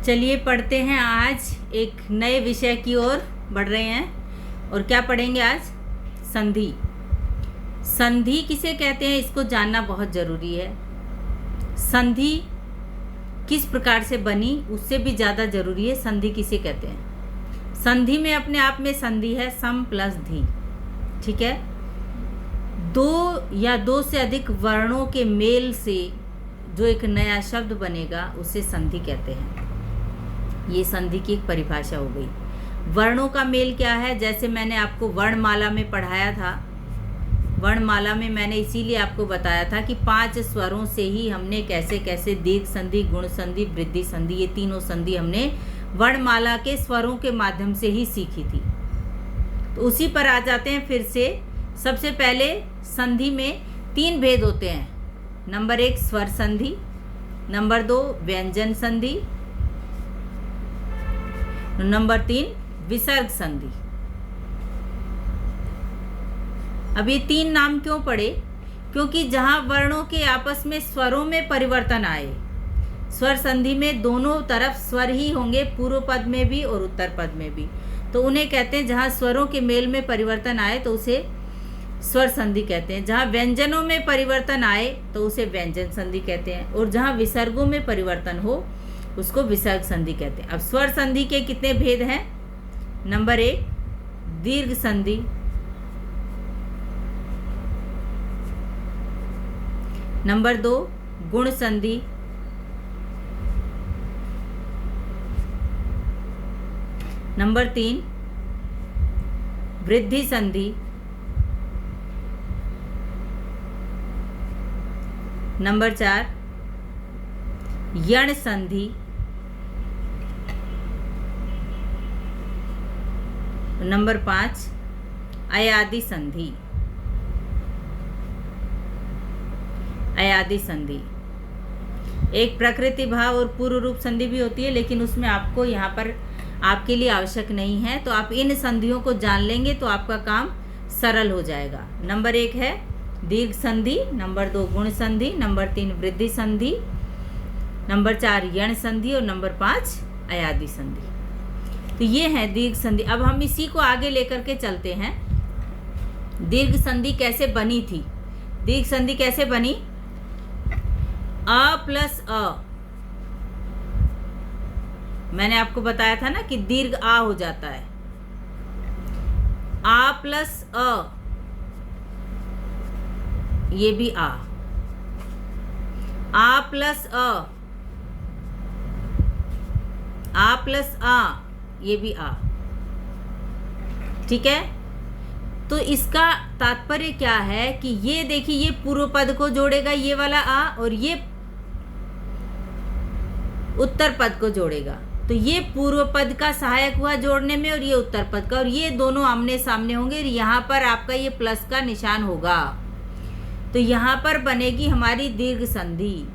चलिए पढ़ते हैं। आज एक नए विषय की ओर बढ़ रहे हैं और क्या पढ़ेंगे आज? संधि। संधि किसे कहते हैं इसको जानना बहुत ज़रूरी है। संधि किस प्रकार से बनी उससे भी ज़्यादा ज़रूरी है संधि किसे कहते हैं। संधि में अपने आप में संधि है सम प्लस धी, ठीक है। दो या दो से अधिक वर्णों के मेल से जो एक नया शब्द बनेगा उसे संधि कहते हैं। ये संधि की एक परिभाषा हो गई। वर्णों का मेल क्या है? जैसे मैंने आपको वर्णमाला में पढ़ाया था। वर्णमाला में मैंने इसीलिए आपको बताया था कि 5 स्वरों से ही हमने कैसे कैसे दीर्घ संधि, गुण संधि, वृद्धि संधि, ये तीनों संधि हमने वर्णमाला के स्वरों के माध्यम से ही सीखी थी। तो उसी पर आ जाते हैं फिर से। सबसे पहले संधि में 3 भेद होते हैं। नंबर 1 स्वर संधि, नंबर 2 व्यंजन संधि, नंबर 3 विसर्ग संधि। अब ये 3 नाम क्यों पड़े? क्योंकि जहां वर्णों के आपस में स्वरों में परिवर्तन आए, स्वर संधि में दोनों तरफ स्वर ही होंगे, पूर्व पद में भी और उत्तर पद में भी, तो उन्हें कहते हैं जहां स्वरों के मेल में परिवर्तन आए तो उसे स्वर संधि कहते हैं। जहां व्यंजनों में परिवर्तन आए तो उसे व्यंजन संधि कहते हैं, और जहां विसर्गों में परिवर्तन हो उसको विसर्ग संधि कहते हैं। अब स्वर संधि के कितने भेद हैं? नंबर 1 दीर्घ संधि, नंबर 2 गुण संधि, नंबर 3 वृद्धि संधि, नंबर 4 यण संधि, नंबर 5 अयादि संधि। अयादि संधि एक प्रकृति भाव और पूर्व रूप संधि भी होती है, लेकिन उसमें आपको यहाँ पर आपके लिए आवश्यक नहीं है। तो आप इन संधियों को जान लेंगे तो आपका काम सरल हो जाएगा। नंबर 1 है दीर्घ संधि, नंबर 2 गुण संधि, नंबर 3 वृद्धि संधि, नंबर 4 यण संधि और नंबर 5 अयादि संधि। तो ये है दीर्घ संधि। अब हम इसी को आगे लेकर के चलते हैं। दीर्घ संधि कैसे बनी थी? दीर्घ संधि कैसे बनी? अ प्लस अ, मैंने आपको बताया था ना कि दीर्घ आ हो जाता है। आ प्लस अ, ये भी आ प्लस अ, आ प्लस आ, ये भी आ, ठीक है। तो इसका तात्पर्य क्या है कि ये देखिए, ये पूर्व पद को जोड़ेगा ये वाला आ, और ये उत्तर पद को जोड़ेगा। तो ये पूर्व पद का सहायक हुआ जोड़ने में, और ये उत्तर पद का, और ये दोनों आमने सामने होंगे। यहाँ पर आपका ये प्लस का निशान होगा, तो यहाँ पर बनेगी हमारी दीर्घ संधि।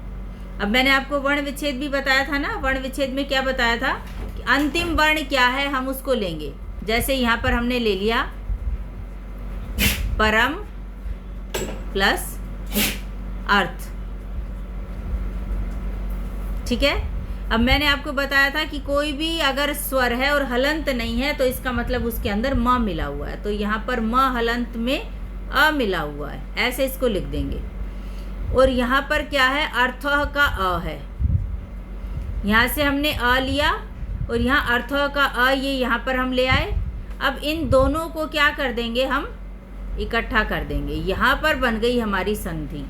अब मैंने आपको वर्ण विच्छेद भी बताया था ना। वर्ण विच्छेद में क्या बताया था कि अंतिम वर्ण क्या है हम उसको लेंगे। जैसे यहाँ पर हमने ले लिया परम प्लस अर्थ, ठीक है। अब मैंने आपको बताया था कि कोई भी अगर स्वर है और हलंत नहीं है तो इसका मतलब उसके अंदर म मिला हुआ है। तो यहाँ पर म हलंत में अ मिला हुआ है, ऐसे इसको लिख देंगे। और यहाँ पर क्या है? अर्थः का अ है। यहाँ से हमने अ लिया और यहाँ अर्थः का अ ये यहाँ पर हम ले आए। अब इन दोनों को क्या कर देंगे? हम इकट्ठा कर देंगे। यहाँ पर बन गई हमारी संधि।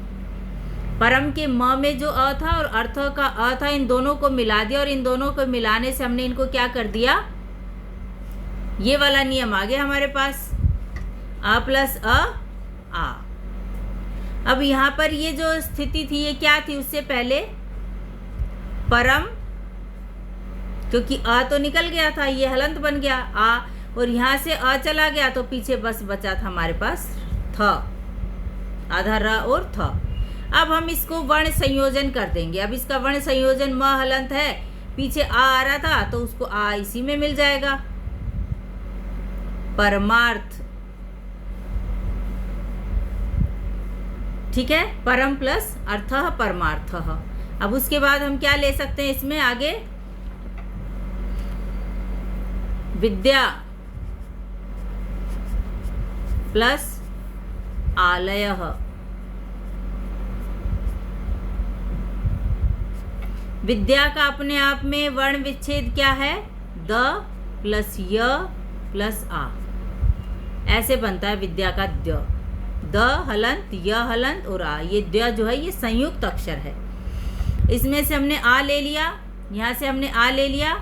परम के म में जो अ था और अर्थ का अ था, इन दोनों को मिला दिया, और इन दोनों को मिलाने से हमने इनको क्या कर दिया? ये वाला नियम आ गया हमारे पास, अ प्लस अ आ। अब यहाँ पर ये जो स्थिति थी ये क्या थी? उससे पहले परम, क्योंकि अ तो निकल गया था, ये हलंत बन गया आ, और यहाँ से अ चला गया तो पीछे बस बचा था हमारे पास थ, आधा र और थ। अब हम इसको वर्ण संयोजन कर देंगे। अब इसका वर्ण संयोजन म हलंत है, पीछे आ रहा था तो उसको आ इसी में मिल जाएगा। परमार्थ, ठीक है, परम प्लस अर्थः परमार्थः। अब उसके बाद हम क्या ले सकते हैं इसमें आगे? विद्या प्लस आलयः। विद्या का अपने आप में वर्ण विच्छेद क्या है? द प्लस य प्लस आ, ऐसे बनता है विद्या का द। द हलंत, य हलंत और आ, ये द जो है ये संयुक्त अक्षर है। इसमें से हमने आ ले लिया, यहाँ से हमने आ ले लिया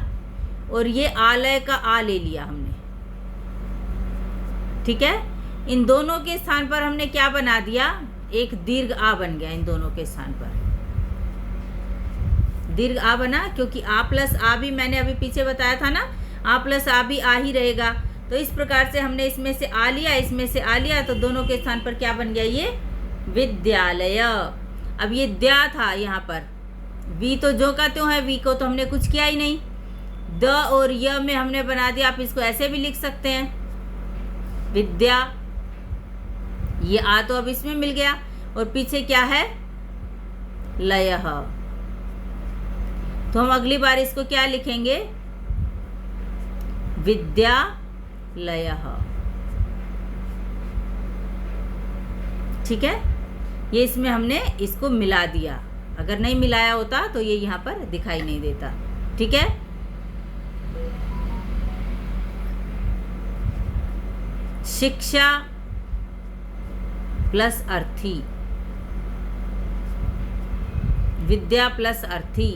और ये आलय का आ ले लिया हमने, ठीक है। इन दोनों के स्थान पर हमने क्या बना दिया? एक दीर्घ आ बन गया। इन दोनों के स्थान पर दीर्घ आ बना, क्योंकि आ प्लस आ भी मैंने अभी पीछे बताया था ना, आ प्लस आ भी आ ही रहेगा। तो इस प्रकार से हमने इसमें से आ लिया, इसमें से आ लिया, तो दोनों के स्थान पर क्या बन गया? ये विद्यालय। अब ये द्या था यहाँ पर, वी तो जो का त्यों है, वी को तो हमने कुछ किया ही नहीं। द और य में हमने बना दिया, आप इसको ऐसे भी लिख सकते हैं विद्या। ये आ तो अब इसमें मिल गया और पीछे क्या है? लयः। तो हम अगली बार इसको क्या लिखेंगे? विद्यालयः, ठीक है। ये इसमें हमने इसको मिला दिया, अगर नहीं मिलाया होता तो ये यहाँ पर दिखाई नहीं देता, ठीक है। शिक्षा प्लस अर्थी, विद्या प्लस अर्थी,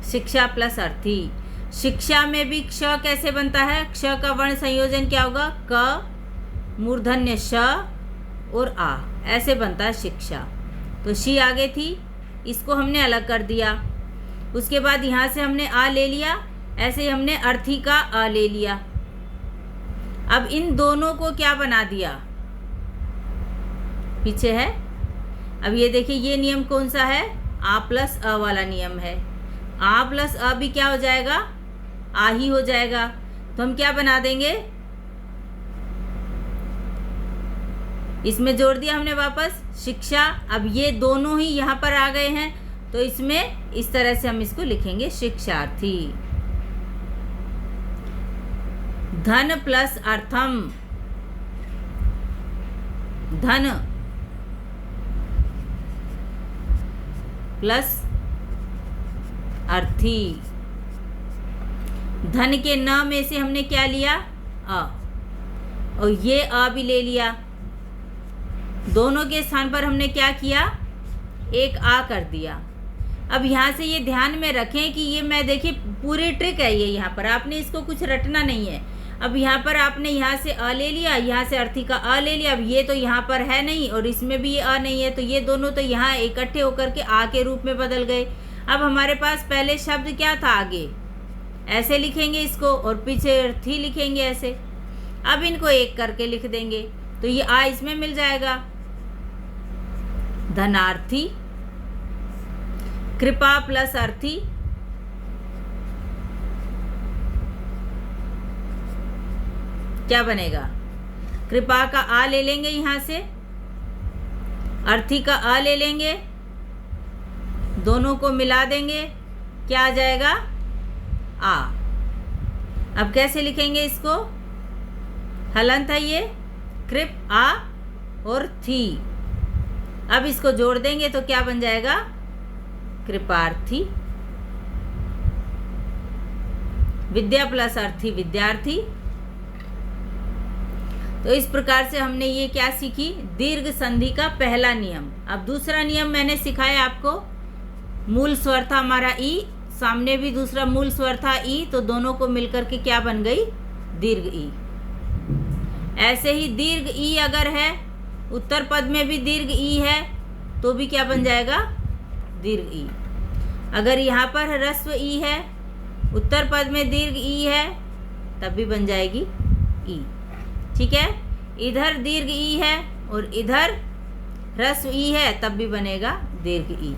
शिक्षा प्लस अर्थी। शिक्षा में भी क्ष कैसे बनता है? क्ष का वर्ण संयोजन क्या होगा? क मूर्धन्य श और आ, ऐसे बनता है शिक्षा। तो शी आगे थी, इसको हमने अलग कर दिया। उसके बाद यहाँ से हमने आ ले लिया, ऐसे ही हमने अर्थी का आ ले लिया। अब इन दोनों को क्या बना दिया? पीछे है। अब ये देखिए, ये नियम कौन सा है? आ प्लस अ वाला नियम है। आ प्लस अ भी क्या हो जाएगा? आ ही हो जाएगा। तो हम क्या बना देंगे? इसमें जोड़ दिया हमने वापस शिक्षा। अब ये दोनों ही यहाँ पर आ गए हैं, तो इसमें इस तरह से हम इसको लिखेंगे शिक्षार्थी। धन प्लस अर्थम, धन प्लस अर्थी। धन के न में से हमने क्या लिया? अ, और ये अ भी ले लिया। दोनों के स्थान पर हमने क्या किया? एक आ कर दिया। अब यहाँ से ये ध्यान में रखें कि ये मैं देखिए पूरी ट्रिक है ये, यहाँ पर आपने इसको कुछ रटना नहीं है। अब यहाँ पर आपने यहाँ से अ ले लिया, यहाँ से अर्थी का अ ले लिया। अब ये तो यहाँ पर है नहीं और इसमें भी ये अ नहीं है, तो ये दोनों तो यहाँ इकट्ठे होकर के आ के रूप में बदल गए। अब हमारे पास पहले शब्द क्या था? आगे ऐसे लिखेंगे इसको और पीछे अर्थी लिखेंगे ऐसे। अब इनको एक करके लिख देंगे तो ये आ इसमें मिल जाएगा। धनार्थी, कृपा प्लस अर्थी, क्या बनेगा? कृपा का आ ले लेंगे यहाँ से, अर्थी का आ ले लेंगे, दोनों को मिला देंगे, क्या आ जाएगा? आ। अब कैसे लिखेंगे इसको? हलंत है ये, कृप आ और थी। अब इसको जोड़ देंगे तो क्या बन जाएगा? कृपार्थी। विद्या प्लस अर्थी विद्यार्थी। तो इस प्रकार से हमने ये क्या सीखी? दीर्घ संधि का पहला नियम। अब दूसरा नियम मैंने सिखाया आपको। मूल स्वर था हमारा ई, सामने भी दूसरा मूल स्वर था ई, तो दोनों को मिलकर के क्या बन गई? दीर्घ ई। ऐसे ही दीर्घ ई अगर है, उत्तर पद में भी दीर्घ ई है तो भी क्या बन जाएगा? दीर्घ ई। अगर यहाँ पर ह्रस्व ई है, उत्तर पद में दीर्घ ई है, तब भी बन जाएगी ई, ठीक है। इधर दीर्घ ई है और इधर ह्रस्व ई है, तब भी बनेगा दीर्घ ई।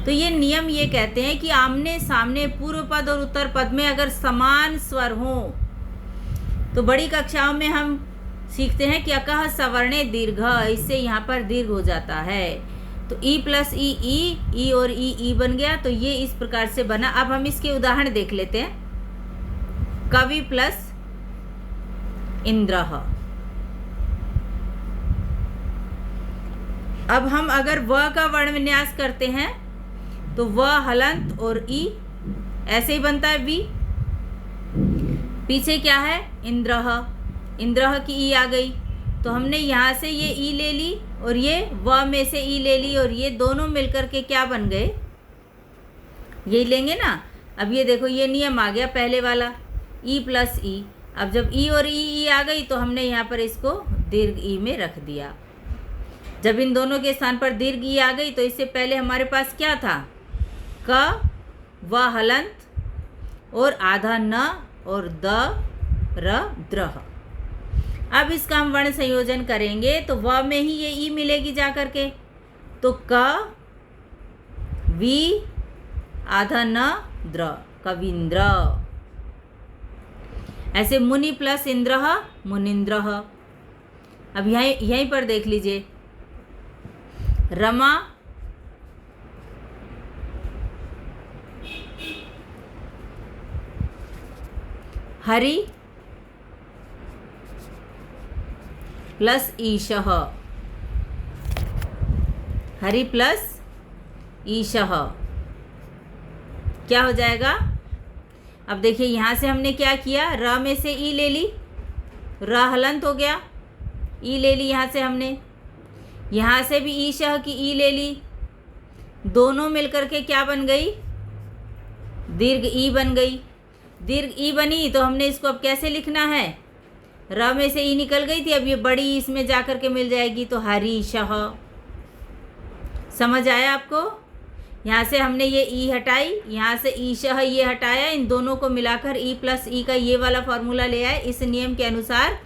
तो ये नियम ये कहते हैं कि आमने सामने पूर्व पद और उत्तर पद में अगर समान स्वर हों, तो बड़ी कक्षाओं में हम सीखते हैं कि अकह सवर्णे दीर्घ, इससे यहाँ पर दीर्घ हो जाता है। तो ई प्लस ई ई और ई बन गया। तो ये इस प्रकार से बना। अब हम इसके उदाहरण देख लेते हैं। कवि प्लस इंद्रः। अब हम अगर व का वर्ण विन्यास करते हैं तो व हलंत और ई ऐसे ही बनता है वी। पीछे क्या है? इंद्रः। इंद्रः की ई आ गई तो हमने यहाँ से ये ई ले ली और ये व में से ई ले ली और ये दोनों मिलकर के क्या बन गए? यही लेंगे ना। अब ये देखो ये नियम आ गया पहले वाला, ई प्लस ई। अब जब ई और ई आ गई तो हमने यहाँ पर इसको दीर्घ ई में रख दिया। जब इन दोनों के स्थान पर दीर्घ ई आ गई तो इससे पहले हमारे पास क्या था? क व हलंत और आधा न और द र द्रह। अब इसका हम वर्ण संयोजन करेंगे तो व में ही ये ई मिलेगी जा करके, तो क वी आधा न द्र, कविंद्र। ऐसे मुनि प्लस इंद्रः मुनिंद्रः। अब यहीं पर देख लीजिए, रमा हरि प्लस ईशः, हरि प्लस ईशः क्या हो जाएगा? अब देखिए यहाँ से हमने क्या किया, र में से ई ले ली, र हलंत हो गया, ई ले ली यहाँ से हमने, यहाँ से भी ईशः की ई ले ली, दोनों मिलकर के क्या बन गई? दीर्घ ई बन गई। दीर्घ ई बनी तो हमने इसको अब कैसे लिखना है? र में से ई निकल गई थी, अब ये बड़ी इसमें जा कर के मिल जाएगी तो हरीशः। समझ आया आपको? यहाँ से हमने ये ई हटाई, यहाँ से ईशः ये हटाया, इन दोनों को मिलाकर ई प्लस ई का ये वाला फॉर्मूला ले आए। इस नियम के अनुसार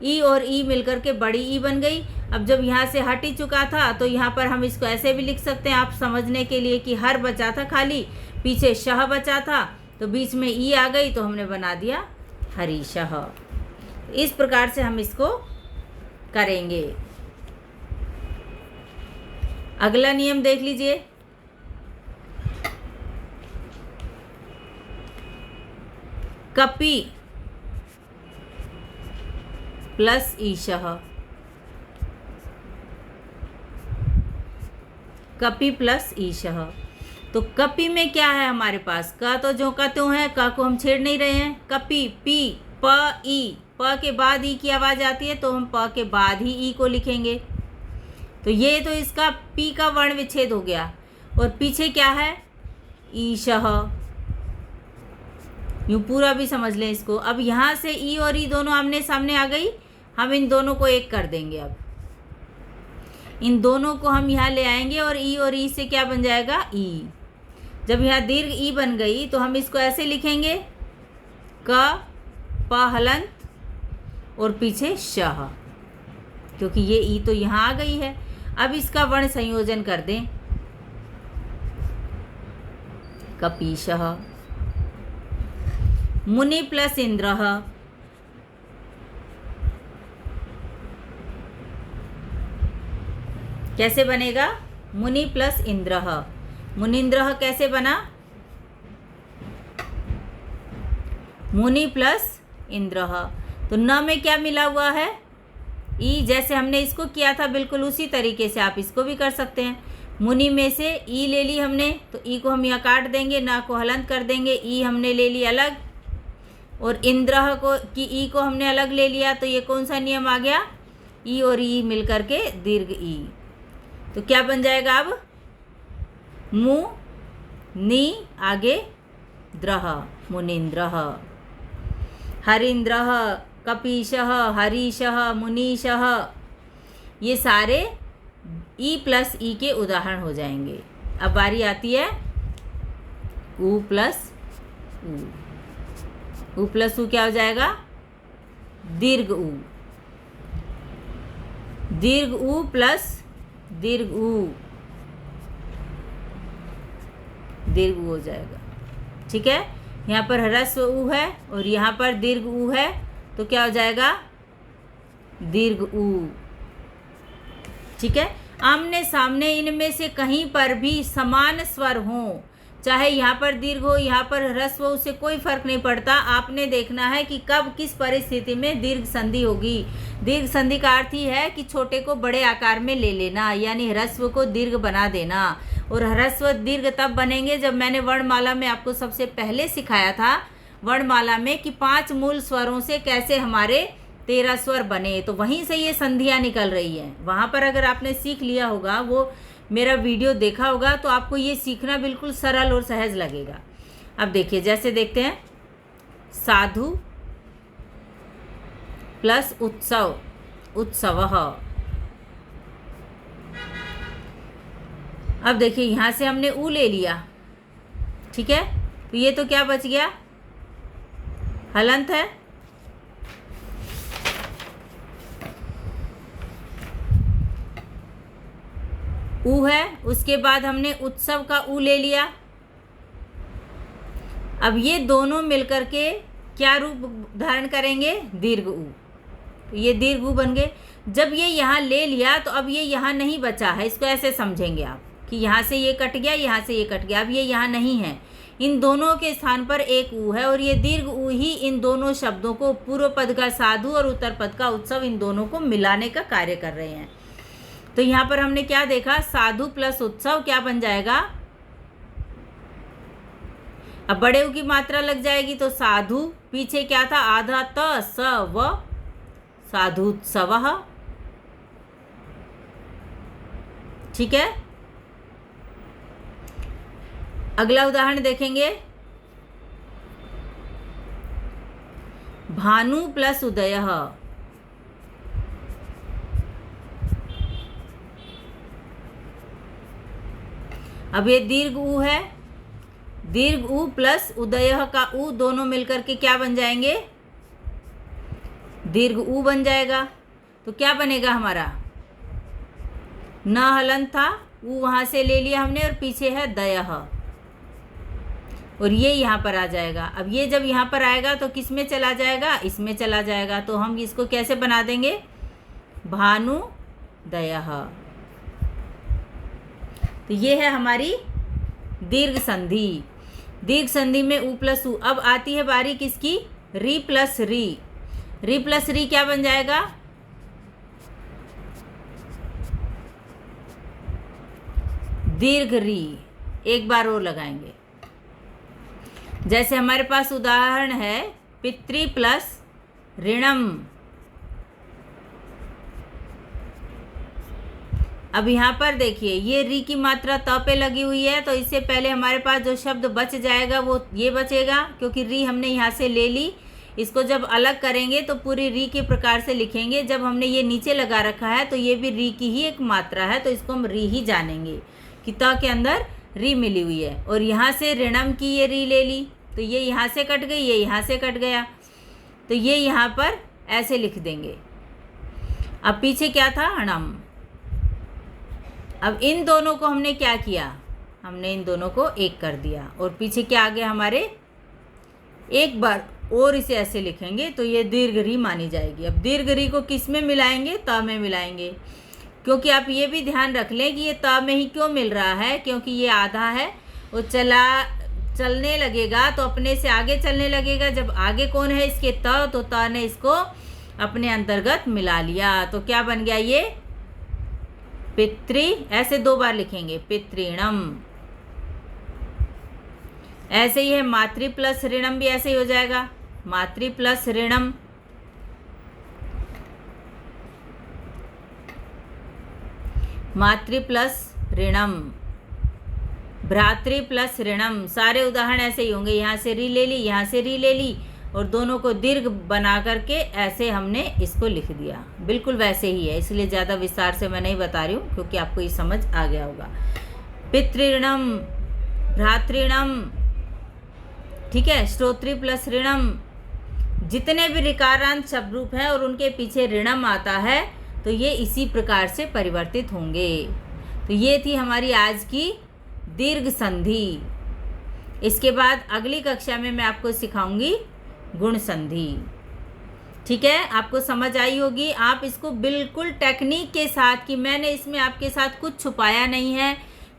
ई और ई मिलकर के बड़ी ई बन गई। अब जब यहाँ से हट ही चुका था तो यहाँ पर हम इसको ऐसे भी लिख सकते हैं आप समझने के लिए कि हर बचा था खाली, पीछे शह बचा था तो बीच में ई आ गई तो हमने बना दिया हरीशः। इस प्रकार से हम इसको करेंगे। अगला नियम देख लीजिए, कपि प्लस ईशः, कपि प्लस ईशः। तो कपि में क्या है हमारे पास? क तो जो का त्यों है, क को हम छेड़ नहीं रहे हैं। कपि पी प ई, प के बाद ई की आवाज़ आती है तो हम प के बाद ही ई को लिखेंगे। तो ये तो इसका पी का वर्ण विच्छेद हो गया। और पीछे क्या है? ईशः। यूँ पूरा भी समझ लें इसको। अब यहाँ से ई और ई दोनों आमने सामने आ गई, हम इन दोनों को एक कर देंगे। अब इन दोनों को हम यहाँ ले आएंगे और ई से क्या बन जाएगा? ई। जब यहाँ दीर्घ ई बन गई तो हम इसको ऐसे लिखेंगे, क प हलंत और पीछे शह, क्योंकि ये ई तो यहाँ आ गई है। अब इसका वर्ण संयोजन कर दें, कपीशः। मुनि प्लस इंद्रः, कैसे बनेगा? मुनि प्लस इंद्रः। मुनिंद्रः कैसे बना? मुनि प्लस इंद्रः। तो न में क्या मिला हुआ है? ई। जैसे हमने इसको किया था बिल्कुल उसी तरीके से आप इसको भी कर सकते हैं। मुनि में से ई ले ली हमने तो ई को हम यहाँ काट देंगे, ना को हलंत कर देंगे, ई हमने ले ली अलग, और इंद्रः को की ई को हमने अलग ले लिया। तो ये कौन सा नियम आ गया? ई और ई मिलकर के दीर्घ ई। तो क्या बन जाएगा अब? मु नी आगे द्रह, मुनिंद्रः। हरिंद्रः, कपीशः, हरीशः, मुनीशः, ये सारे ई प्लस ई के उदाहरण हो जाएंगे। अब बारी आती है उ प्लस उ। उ प्लस उ क्या हो जाएगा? दीर्घ उ। दीर्घ उ प्लस दीर्घ उ, दीर्घ उ हो जाएगा। ठीक है, यहाँ पर ह्रस्व उ है और यहाँ पर दीर्घ उ है तो क्या हो जाएगा? दीर्घ उ। ठीक है, आमने सामने इनमें से कहीं पर भी समान स्वर हों, चाहे यहाँ पर दीर्घ हो यहाँ पर ह्रस्व हो, उससे कोई फर्क नहीं पड़ता। आपने देखना है कि कब किस परिस्थिति में दीर्घ संधि होगी। दीर्घ संधि का अर्थ ही है कि छोटे को बड़े आकार में ले लेना, यानी ह्रस्व को दीर्घ बना देना। और ह्रस्व दीर्घ तब बनेंगे जब मैंने वर्णमाला में आपको सबसे पहले सिखाया था वर्णमाला में कि 5 मूल स्वरों से कैसे हमारे 13 स्वर बने, तो वहीं से ये संधियाँ निकल रही हैं। वहाँ पर अगर आपने सीख लिया होगा, वो मेरा वीडियो देखा होगा, तो आपको ये सीखना बिल्कुल सरल और सहज लगेगा। अब देखिए, जैसे देखते हैं साधु प्लस उत्सव, उत्सवः। अब देखिए यहाँ से हमने ऊ ले लिया, ठीक है, तो ये तो क्या बच गया, हलंत है। ऊ है, उसके बाद हमने उत्सव का ऊ ले लिया। अब ये दोनों मिलकर के क्या रूप धारण करेंगे, दीर्घ ऊ। तो ये दीर्घ ऊ बन गए। जब ये यहाँ ले लिया तो अब ये यहाँ नहीं बचा है, इसको ऐसे समझेंगे आप कि यहाँ से ये कट गया, यहाँ से ये कट गया, अब ये यहाँ नहीं है। इन दोनों के स्थान पर एक ऊ है और ये दीर्घ ऊ ही इन दोनों शब्दों को, पूर्व पद का साधु और उत्तर पद का उत्सव, इन दोनों को मिलाने का कार्य कर रहे हैं। तो यहाँ पर हमने क्या देखा, साधु प्लस उत्सव क्या बन जाएगा, अब बड़े ऊ की मात्रा लग जाएगी तो साधु, पीछे क्या था आधा त स व, साधुत्सवः, ठीक है। अगला उदाहरण देखेंगे, भानु प्लस उदयः। अब ये दीर्घ ऊ है, दीर्घ ऊ प्लस उदयः का ऊ दोनों मिलकर के क्या बन जाएंगे, दीर्घ ऊ बन जाएगा। तो क्या बनेगा हमारा, न हलंत था, ऊ वहां से ले लिया हमने और पीछे है दयः, और ये यहाँ पर आ जाएगा। अब ये जब यहाँ पर आएगा तो किस में चला जाएगा, इसमें चला जाएगा। तो हम इसको कैसे बना देंगे, भानु दयः। तो ये है हमारी दीर्घ संधि। दीर्घ संधि में ऊ प्लस ऊ। अब आती है बारी किसकी, री प्लस री। री प्लस री क्या बन जाएगा, दीर्घ री। एक बार और लगाएंगे, जैसे हमारे पास उदाहरण है पितृ प्लस ऋणम। अब यहाँ पर देखिए ये री की मात्रा त पे लगी हुई है, तो इससे पहले हमारे पास जो शब्द बच जाएगा वो ये बचेगा, क्योंकि री हमने यहाँ से ले ली। इसको जब अलग करेंगे तो पूरी री के प्रकार से लिखेंगे। जब हमने ये नीचे लगा रखा है तो ये भी री की ही एक मात्रा है, तो इसको हम री ही जानेंगे कि त के अंदर री मिली हुई है। और यहाँ से ऋणम की ये री ले ली, तो ये यहाँ से कट गई, ये यहाँ से कट गया, तो ये यहाँ पर ऐसे लिख देंगे। अब पीछे क्या था, अणम। अब इन दोनों को हमने क्या किया, हमने इन दोनों को एक कर दिया, और पीछे क्या आ गया हमारे, एक बार और इसे ऐसे लिखेंगे तो ये दीर्घ री मानी जाएगी। अब दीर्घ री को किस में मिलाएंगे, त में मिलाएंगे, क्योंकि आप ये भी ध्यान रख लें कि ये त में ही क्यों मिल रहा है, क्योंकि ये आधा है और चलने लगेगा तो अपने से आगे चलने लगेगा। जब आगे कौन है इसके, त, तो त ने इसको अपने अंतर्गत मिला लिया, तो क्या बन गया ये पितृ। ऐसे 2 बार लिखेंगे, पितृणम। ऐसे ही है मातृ प्लस ऋणम, भी ऐसे ही हो जाएगा, मातृ प्लस ऋणम। मातृ प्लस ऋणम, भ्रातृ प्लस ऋणम। सारे उदाहरण ऐसे ही होंगे, यहाँ से री ले ली, यहाँ से री ले ली, और दोनों को दीर्घ बना करके ऐसे हमने इसको लिख दिया। बिल्कुल वैसे ही है, इसलिए ज़्यादा विस्तार से मैं नहीं बता रही हूँ, क्योंकि आपको ये समझ आ गया होगा। पितृणम, भ्रातृणम, ठीक है, श्रोत्री प्लस ऋणम। जितने भी ऋकारांत शब्द रूप हैं और उनके पीछे ऋणम आता है तो ये इसी प्रकार से परिवर्तित होंगे। तो ये थी हमारी आज की दीर्घ संधि। इसके बाद अगली कक्षा में मैं आपको सिखाऊंगी गुण संधि। ठीक है, आपको समझ आई होगी। आप इसको बिल्कुल टेक्निक के साथ, कि मैंने इसमें आपके साथ कुछ छुपाया नहीं है,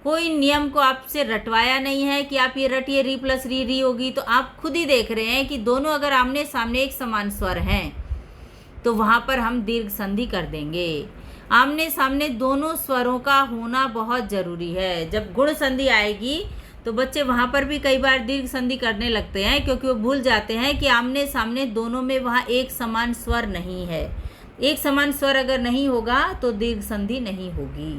कोई नियम को आपसे रटवाया नहीं है कि आप ये रटिए, री प्लस री होगी। तो आप खुद ही देख रहे हैं कि दोनों अगर आमने सामने एक समान स्वर हैं तो वहाँ पर हम दीर्घ संधि कर देंगे। आमने सामने दोनों स्वरों का होना बहुत ज़रूरी है। जब गुण संधि आएगी तो बच्चे वहाँ पर भी कई बार दीर्घ संधि करने लगते हैं, क्योंकि वो भूल जाते हैं कि आमने सामने दोनों में वहाँ एक समान स्वर नहीं है। एक समान स्वर अगर नहीं होगा तो दीर्घ संधि नहीं होगी।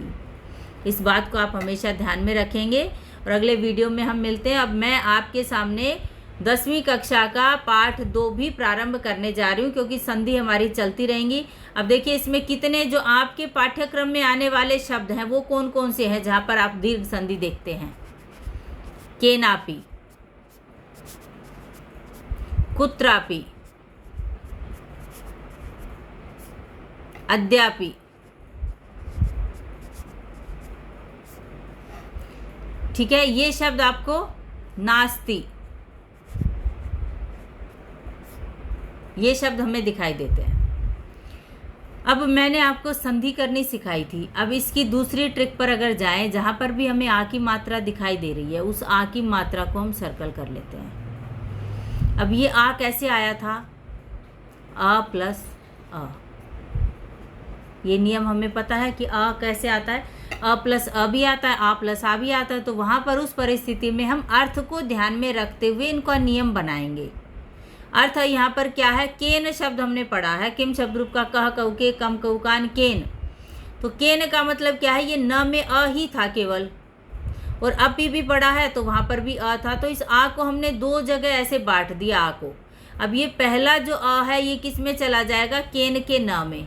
इस बात को आप हमेशा ध्यान में रखेंगे। और अगले वीडियो में हम मिलते हैं। अब मैं आपके सामने 10वीं कक्षा का पाठ 2 भी प्रारंभ करने जा रही हूँ, क्योंकि संधि हमारी चलती रहेंगी। अब देखिए इसमें कितने जो आपके पाठ्यक्रम में आने वाले शब्द हैं वो कौन कौन से हैं जहाँ पर आप दीर्घ संधि देखते हैं। केनापि, कुत्रापि, अद्यापि, ठीक है। ये शब्द आपको नास्ति, ये शब्द हमें दिखाई देते हैं। अब मैंने आपको संधि करनी सिखाई थी। अब इसकी दूसरी ट्रिक पर अगर जाएं, जहाँ पर भी हमें आ की मात्रा दिखाई दे रही है उस आ की मात्रा को हम सर्कल कर लेते हैं। अब ये आ कैसे आया था, अ प्लस अ। ये नियम हमें पता है कि अ कैसे आता है, अ प्लस अ भी आता है, आ प्लस आ भी आता है। तो वहाँ पर उस परिस्थिति में हम अर्थ को ध्यान में रखते हुए इनका नियम बनाएंगे। अर्थ यहाँ पर क्या है, केन शब्द हमने पढ़ा है, किम शब्द रूप का कह कऊ के कम कऊ कान केन। तो केन का मतलब क्या है, ये न में अ ही था केवल, और अपी भी पढ़ा है तो वहाँ पर भी अ था। तो इस आ को हमने 2 जगह ऐसे बांट दिया आ को। अब ये पहला जो अ है ये किस में चला जाएगा, केन के न में,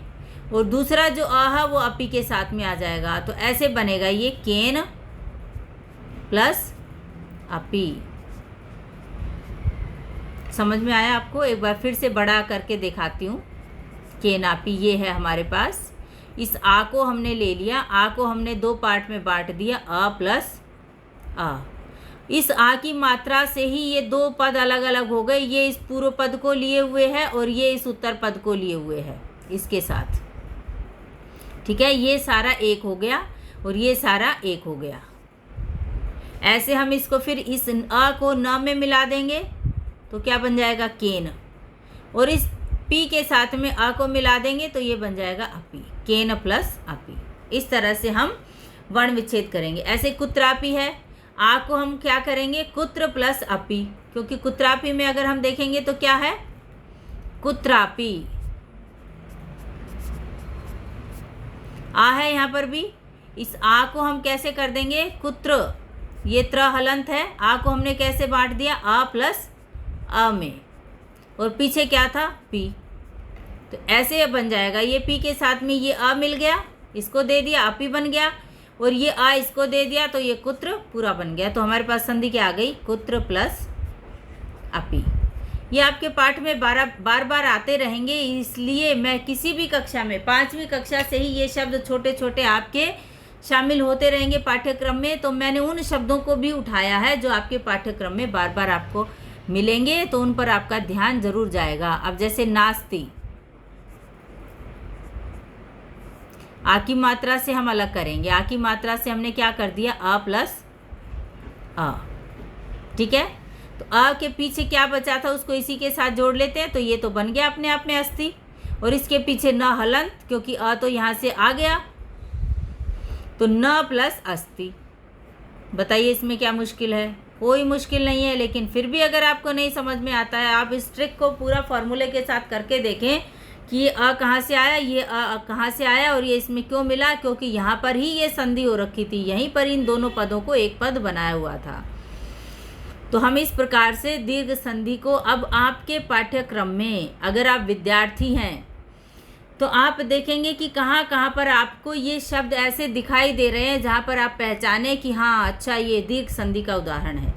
और दूसरा जो अ है वो अपी के साथ में आ जाएगा। तो ऐसे बनेगा ये केन प्लस अपी। समझ में आया आपको? एक बार फिर से बड़ा करके दिखाती हूँ। केनापी ये है हमारे पास। इस आ को हमने ले लिया, आ को हमने 2 पार्ट में बांट दिया, अ प्लस अ। इस आ की मात्रा से ही ये 2 पद अलग अलग हो गए। ये इस पूर्व पद को लिए हुए है और ये इस उत्तर पद को लिए हुए है इसके साथ, ठीक है। ये सारा एक हो गया और ये सारा एक हो गया। ऐसे हम इसको फिर इस अ को न में मिला देंगे तो क्या बन जाएगा, केन। और इस पी के साथ में अ को मिला देंगे तो ये बन जाएगा अपी, केन प्लस अपी। इस तरह से हम वर्ण विच्छेद करेंगे। ऐसे कुत्रापि है, आ को हम क्या करेंगे, कुत्र प्लस अपी, क्योंकि कुत्रापि में अगर हम देखेंगे तो क्या है, कुत्रापि। आ है यहाँ पर भी, इस आ को हम कैसे कर देंगे, कुत्र। ये त्र हलंत है, आ को हमने कैसे बांट दिया, आ प्लस अ में, और पीछे क्या था, पी। तो ऐसे बन जाएगा। ये पी के साथ में ये अ मिल गया, इसको दे दिया, अपी बन गया, और ये आ इसको दे दिया तो ये कुत्र पूरा बन गया। तो हमारे पास संधि क्या आ गई, कुत्र प्लस अपी। ये आपके पाठ में बार बार आते रहेंगे, इसलिए मैं किसी भी कक्षा में 5वीं कक्षा से ही ये शब्द छोटे छोटे आपके शामिल होते रहेंगे पाठ्यक्रम में। तो मैंने उन शब्दों को भी उठाया है जो आपके पाठ्यक्रम में बार बार आपको मिलेंगे, तो उन पर आपका ध्यान जरूर जाएगा। अब जैसे नास्ति, आ की मात्रा से हम अलग करेंगे। आ की मात्रा से हमने क्या कर दिया, अ प्लस अ, ठीक है। तो अ के पीछे क्या बचा था उसको इसी के साथ जोड़ लेते हैं, तो ये तो बन गया अपने आप में अस्थि। और इसके पीछे न हलंत, क्योंकि अ तो यहाँ से आ गया, तो न प्लस अस्थि। बताइए इसमें क्या मुश्किल है, कोई मुश्किल नहीं है। लेकिन फिर भी अगर आपको नहीं समझ में आता है, आप इस ट्रिक को पूरा फॉर्मूले के साथ करके देखें कि ये अ कहाँ से आया, ये अ कहाँ से आया और ये इसमें क्यों मिला, क्योंकि यहाँ पर ही ये संधि हो रखी थी, यहीं पर इन दोनों पदों को एक पद बनाया हुआ था। तो हम इस प्रकार से दीर्घ संधि को अब आपके पाठ्यक्रम में, अगर आप विद्यार्थी हैं तो आप देखेंगे कि कहाँ कहाँ पर आपको ये शब्द ऐसे दिखाई दे रहे हैं जहाँ पर आप पहचाने कि हाँ अच्छा ये दीर्घ संधि का उदाहरण है।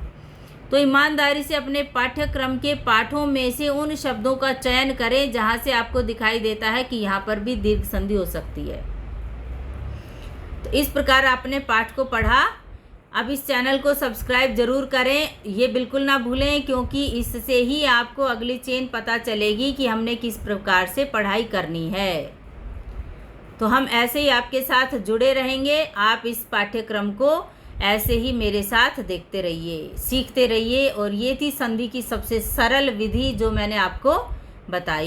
तो ईमानदारी से अपने पाठ्यक्रम के पाठों में से उन शब्दों का चयन करें जहाँ से आपको दिखाई देता है कि यहाँ पर भी दीर्घ संधि हो सकती है। तो इस प्रकार आपने पाठ को पढ़ा। अब इस चैनल को सब्सक्राइब जरूर करें, ये बिल्कुल ना भूलें, क्योंकि इससे ही आपको अगली चेन पता चलेगी कि हमने किस प्रकार से पढ़ाई करनी है। तो हम ऐसे ही आपके साथ जुड़े रहेंगे। आप इस पाठ्यक्रम को ऐसे ही मेरे साथ देखते रहिए, सीखते रहिए। और ये थी संधि की सबसे सरल विधि जो मैंने आपको बताई।